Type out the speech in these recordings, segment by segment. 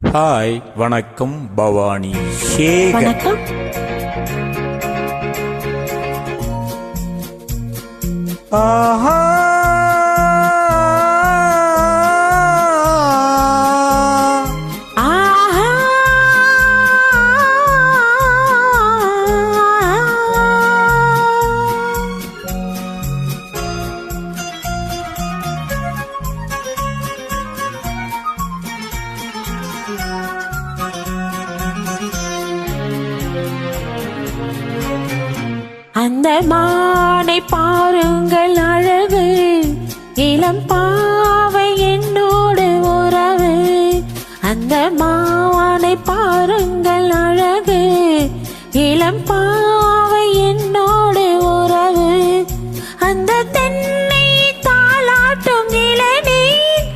Hi, வணக்கம் பவானி. சேகர். வணக்கம். ஆஹா, ஆஹா. அந்த மானை பாருங்கள் அழகு, இளம் பாவை என்னோடு உறவு. அந்த மானை பாருங்கள் அழகு, இளம் பாவை என்னோடு உறவு. அந்த தென்னை தாளாட்டும் இளநீர்,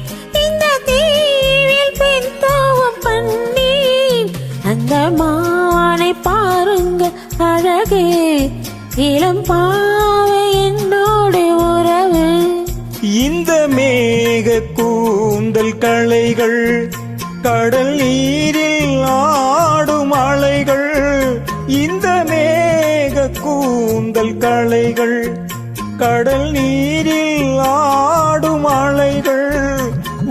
இந்த தீவில் பெண் தோவும் பன்னீர். அந்த மானை பாருங்கள் அழகு, இளம் பாவை என்னோடு உறவு. இந்த மேக கூந்தல் களைகள், கடல் நீரில் ஆடும் அலைகள். இந்த மேக கூந்தல் களைகள், கடல் நீரில் ஆடும் அலைகள்.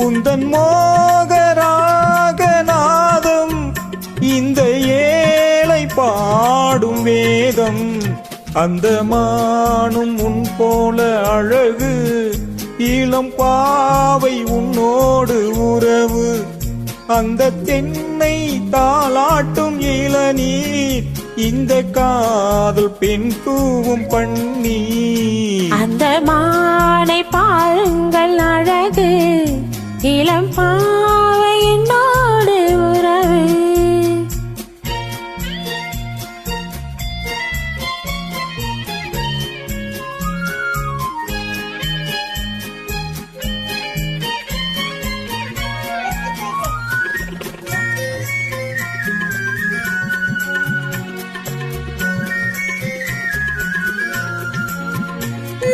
உந்தன் மோகராக நாதம், இந்த ஏழை பாடும் வேதம். அந்த மானும் உன் போல அழகு, இளம் பாவை உன்னோடு உறவு. அந்த தென்னை தாளாட்டும் இளநீர், இந்த காதல் பெண் தூவும் பன்னீர். அந்த மானை பாருங்கள் அழகு, இளம் பாவை என்னோடு உறவு.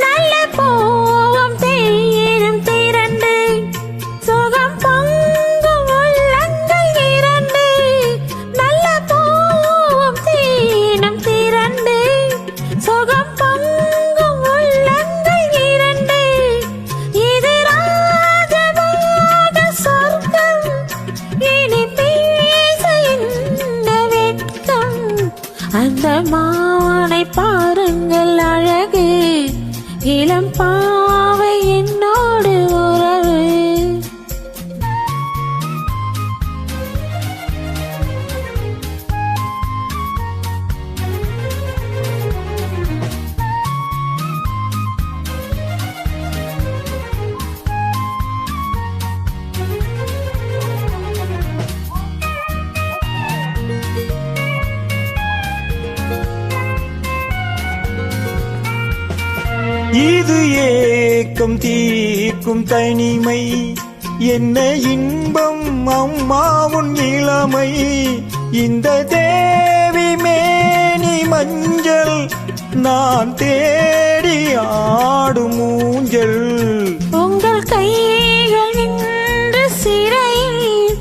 நல்ல பூவும் தேயிலும் திரண்டு, சுகம் பொங்கும் உள்ளங்கள் இரண்டு. நல்ல பூவும் தேயிலும் திரண்டு, சுகம் பொங்கும் உள்ளங்கள் இரண்டு. இது ராஜபாக சொர்க்கம், இனி பேச என்ன வெட்கம். அந்த மானை பாருங்கள் அழகு, இளம் பாவை என்னோடு உறவு. இது ஏக்கம் தீர்க்கும் தனிமை, என்ன இன்பம் அம்மாவுன் இளமை. இந்த தேவி மேனி மஞ்சள், நான் தேடி ஆடும் ஊஞ்சல். உங்கள் கைகள் நின்று சிறையில்,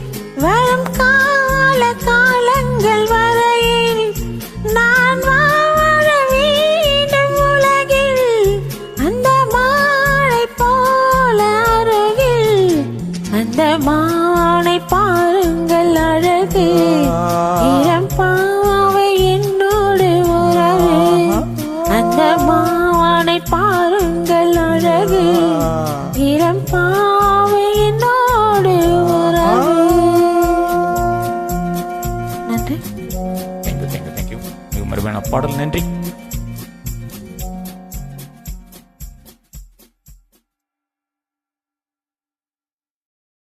வரும் கால காலங்கள் வரையில் நான் வாழ வேண்டும் உலகில். அந்த மானை போல அருகில், அந்த மானை பாருங்கள் அழகு, இளம் பாவை என்னோடு உறவு. அந்த மானை பாருங்கள் அழகு, இளம் பாவை என்னோடு உறவு. நன்றி. தேங்க்யூ. மிக மறுபடியும் பாடல். நன்றி.